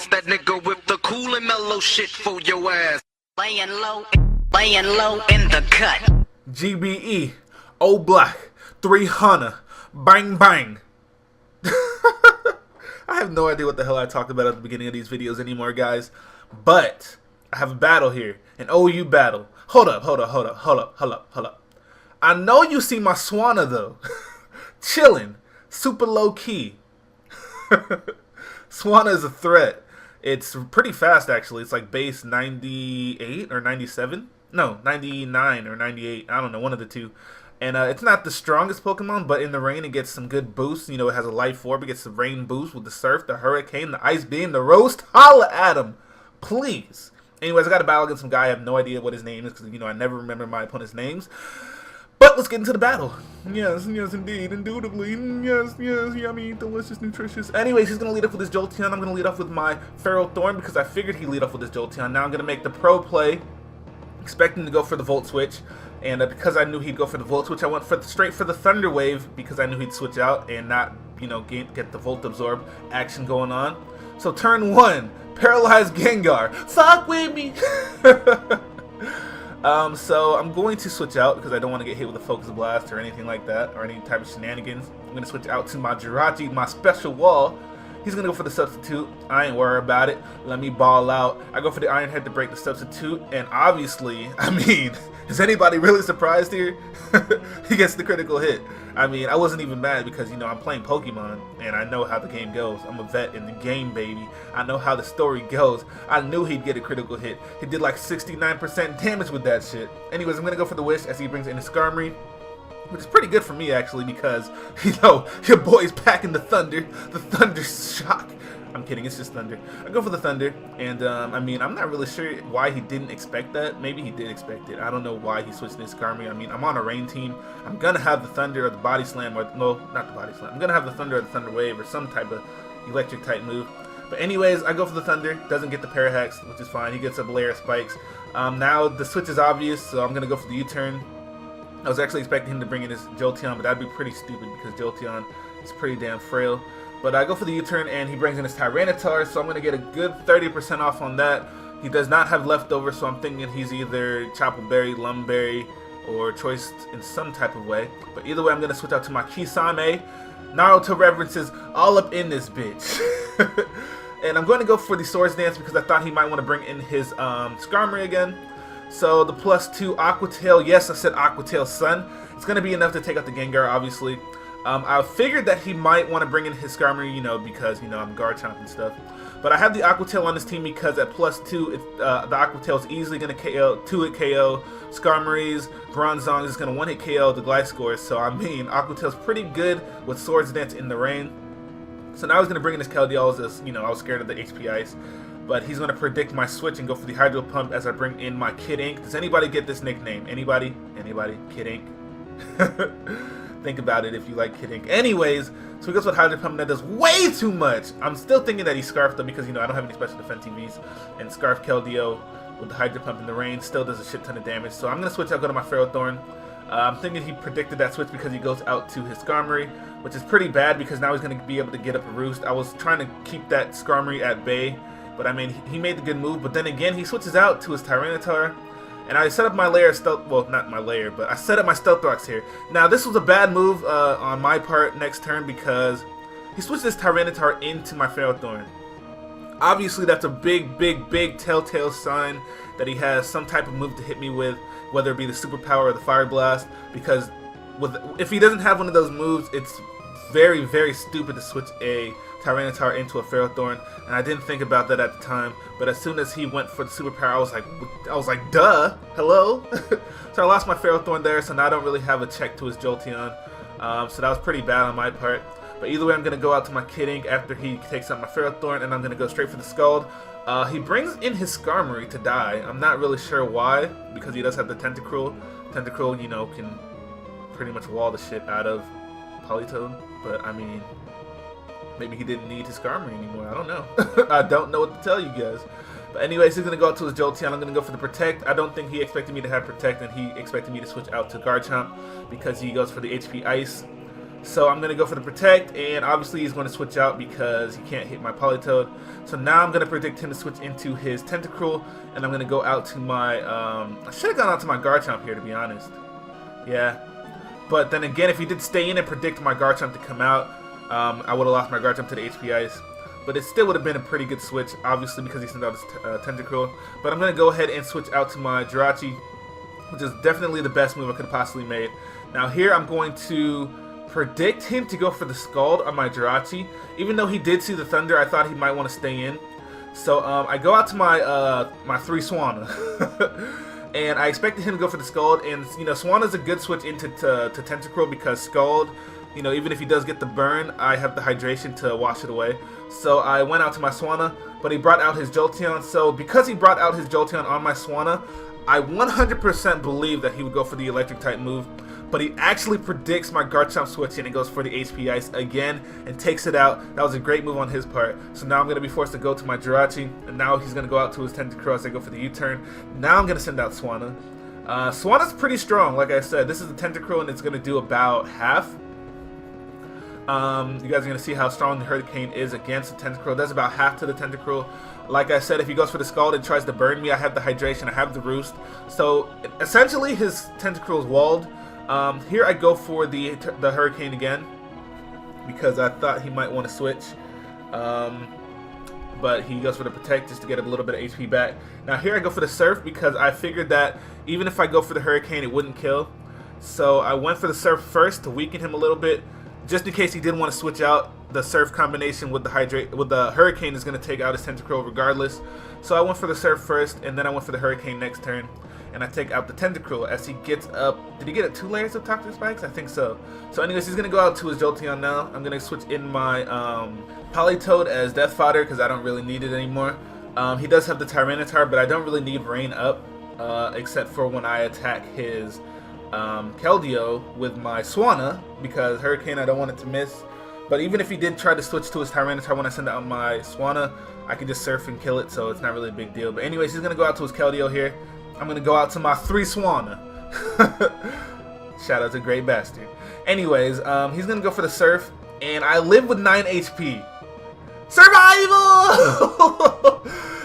It's that nigga with the cool and mellow shit for your ass. Laying low in the cut. GBE, O Black, 300, bang bang. I have no idea what the hell I talked about at the beginning of these videos anymore, guys. But I have a battle here, an OU battle. Hold up. I know you see my Swanna though. Chilling, super low key. Swanna is a threat. It's pretty fast actually. It's like base 98 or 97. No, 99 or 98. I don't know, one of the two. And it's not the strongest Pokemon, but in the rain it gets some good boosts. You know, it has a Life Orb. It gets the rain boost with the Surf, the Hurricane, the Ice Beam, the Roast. Holla at him, please. Anyways, I got a battle against some guy. I have no idea what his name is because, you know, I never remember my opponent's names. But let's get into the battle. Yes, indeed, indubitably. Yes, yummy, delicious, nutritious. Anyways, he's going to lead off with his Jolteon. I'm going to lead off with my Ferrothorn because I figured he'd lead off with his Jolteon. Now I'm going to make the pro play, expecting to go for the Volt Switch. And because I knew he'd go for the Volt Switch, I went straight for the Thunder Wave because I knew he'd switch out and not, you know, get the Volt Absorb action going on. So turn 1, Paralyzed Gengar. Fuck with me! So I'm going to switch out because I don't want to get hit with a Focus Blast or anything like that, or any type of shenanigans. I'm going to switch out to my Jirachi, my Special Wall. He's going to go for the Substitute. I ain't worried about it. Let me ball out. I go for the Iron Head to break the Substitute, and obviously, I mean, is anybody really surprised here? He gets the critical hit. I mean, I wasn't even mad because, you know, I'm playing Pokemon, and I know how the game goes. I'm a vet in the game, baby. I know how the story goes. I knew he'd get a critical hit. He did like 69% damage with that shit. Anyways, I'm going to go for the Wish as he brings in his Skarmory, which is pretty good for me, actually, because, you know, your boy's packing the Thunder Shock. I'm kidding, it's just Thunder. I go for the Thunder, and, I mean, I'm not really sure why he didn't expect that. Maybe he did expect it. I don't know why he switched his Skarmory. I mean, I'm on a rain team. I'm gonna have the Thunder or the Body Slam, or, no, not the Body Slam. I'm gonna have the Thunder or the Thunder Wave, or some type of electric-type move. But anyways, I go for the Thunder. Doesn't get the Parahex, which is fine. He gets a layer of Spikes. Now, the switch is obvious, so I'm gonna go for the U-turn. I was actually expecting him to bring in his Jolteon, but that'd be pretty stupid because Jolteon is pretty damn frail. But I go for the U-turn, and he brings in his Tyranitar, so I'm going to get a good 30% off on that. He does not have leftovers, so I'm thinking he's either Chapel Berry, Lumberry, or choiced in some type of way. But either way, I'm going to switch out to my Kisame. Naruto references all up in this bitch. And I'm going to go for the Swords Dance because I thought he might want to bring in his Skarmory again. So the +2 Aqua Tail, yes, I said Aqua Tail Sun. It's going to be enough to take out the Gengar, obviously. I figured that he might want to bring in his Skarmory, you know, because, you know, I'm Garchomp and stuff. But I have the Aqua Tail on this team because at +2, the Aqua Tail is easily going to KO, 2-hit KO, Skarmory's, Bronzong is going to 1-hit KO the Gliscor. So, I mean, Aqua Tail's pretty good with Swords Dance in the rain. So now he's going to bring in his Keldeo, as, you know, I was scared of the HP Ice. But he's going to predict my switch and go for the Hydro Pump as I bring in my Kid Ink. Does anybody get this nickname? Anybody? Anybody? Kid Ink? Think about it if you like Kid Ink. Anyways, so he goes with Hydro Pump, and that does way too much. I'm still thinking that he Scarfed though because, you know, I don't have any special defense TVs. And Scarf Keldeo with the Hydro Pump in the rain still does a shit ton of damage. So I'm going to switch out, go to my Ferrothorn. I'm thinking he predicted that switch because he goes out to his Skarmory, which is pretty bad because now he's going to be able to get up a Roost. I was trying to keep that Skarmory at bay, but I mean, he made the good move. But then again, he switches out to his Tyranitar. And I set up my layer of stealth, well, not my layer, but I set up my Stealth Rocks here. Now, this was a bad move on my part next turn because he switched his Tyranitar into my Ferrothorn. Obviously, that's a big telltale sign that he has some type of move to hit me with, whether it be the Superpower or the Fire Blast, because if he doesn't have one of those moves, it's very stupid to switch a Tyranitar into a Ferrothorn, and I didn't think about that at the time. But as soon as he went for the Superpower, I was like, duh, hello. So I lost my Ferrothorn there, so now I don't really have a check to his Jolteon. So that was pretty bad on my part. But either way, I'm gonna go out to my Kid Ink after he takes out my Ferrothorn, and I'm gonna go straight for the Scald. He brings in his Skarmory to die. I'm not really sure why, because he does have the Tentacruel. Tentacruel, you know, can pretty much wall the shit out of Politoed, but I mean, maybe he didn't need his Skarmory anymore. I don't know. I don't know what to tell you guys. But anyways, he's going to go out to his Jolteon. I'm going to go for the Protect. I don't think he expected me to have Protect, and he expected me to switch out to Garchomp because he goes for the HP Ice. So I'm going to go for the Protect, and obviously he's going to switch out because he can't hit my Politoed. So now I'm going to predict him to switch into his Tentacruel, and I'm going to go out to my... I should have gone out to my Garchomp here, to be honest. Yeah. But then again, if he did stay in and predict my Garchomp to come out, I would have lost my Garchomp to the HP Ice. But it still would have been a pretty good switch, obviously, because he sent out his Tentacruel. But I'm going to go ahead and switch out to my Jirachi, which is definitely the best move I could have possibly made. Now here I'm going to predict him to go for the Scald on my Jirachi. Even though he did see the Thunder, I thought he might want to stay in. So I go out to my my 3 Swanna. And I expected him to go for the Scald. And, you know, Swanna's a good switch into Tentacruel because Scald, you know, even if he does get the burn, I have the hydration to wash it away. So I went out to my Swanna, but he brought out his Jolteon. So because he brought out his Jolteon on my Swanna, I 100% believe that he would go for the electric type move. But he actually predicts my Garchomp switch and goes for the HP Ice again and takes it out. That was a great move on his part. So now I'm going to be forced to go to my Jirachi, and now he's going to go out to his Tentacruel as I go for the U-turn. Now I'm going to send out Swanna. Swanna's pretty strong, like I said. This is the Tentacruel, and it's going to do about half. You guys are going to see how strong the Hurricane is against the Tentacruel. That's about half to the Tentacruel. Like I said, if he goes for the Scald and tries to burn me, I have the hydration, I have the Roost. So essentially his Tentacruel is walled. Here I go for the Hurricane again because I thought he might want to switch. But he goes for the Protect just to get a little bit of HP back. Now here I go for the Surf because I figured that even if I go for the Hurricane, it wouldn't kill. So I went for the Surf first to weaken him a little bit. Just in case he did want to switch out, the Surf combination with the Hurricane is going to take out his Tentacruel regardless. So I went for the Surf first, and then I went for the Hurricane next turn. And I take out the Tentacruel as he gets up. Did he get 2 layers of Toxic Spikes? I think so. So anyways, he's going to go out to his Jolteon now. I'm going to switch in my Politoed as Death Fodder because I don't really need it anymore. He does have the Tyranitar, but I don't really need Rain Up except for when I attack his Keldeo with my Swanna because Hurricane I don't want it to miss. But even if he did try to switch to his Tyranitar when I send out my Swanna, I can just Surf and kill it, so it's not really a big deal. But anyways, he's going to go out to his Keldeo here. I'm going to go out to my 3 Swanna. Shout out to Great Bastard. Anyways, he's going to go for the Surf, and I live with 9 HP. Survival!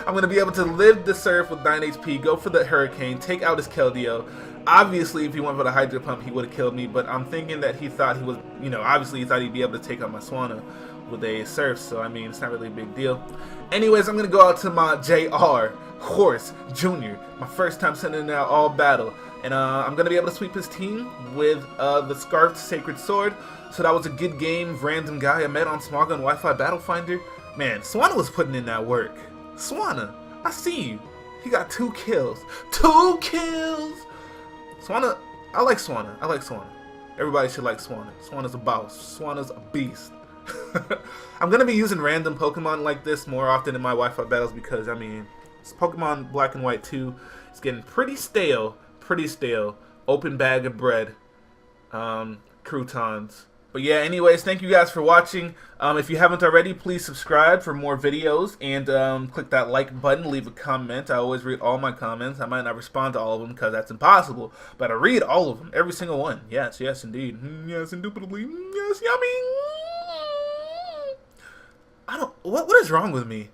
I'm going to be able to live the Surf with 9 HP, go for the Hurricane, take out his Keldeo. Obviously, if he went for the Hydro Pump, he would have killed me, but I'm thinking that he thought he was, you know, obviously he thought he'd be able to take out my Swanna with a Surf, so I mean, it's not really a big deal. Anyways, I'm going to go out to my JR, Horse Jr., my first time sending out all battle, and I'm going to be able to sweep his team with the Scarfed Sacred Sword, so that was a good game. Random guy I met on Smogon Wi-Fi Battle Finder. Man, Swanna was putting in that work. Swanna, I see you. He got 2 kills. 2 kills! Swanna, I like Swanna. I like Swanna. Everybody should like Swanna. Swanna's a boss. Swanna's a beast. I'm going to be using random Pokemon like this more often in my Wi-Fi battles because, I mean, it's Pokemon Black and White 2. It's getting pretty stale. Pretty stale. Open bag of bread. Croutons. But yeah, anyways, thank you guys for watching. If you haven't already, please subscribe for more videos and click that like button, leave a comment. I always read all my comments. I might not respond to all of them because that's impossible, but I read all of them, every single one. Yes, yes, indeed. Yes, indubitably. Yes, yummy. What is wrong with me?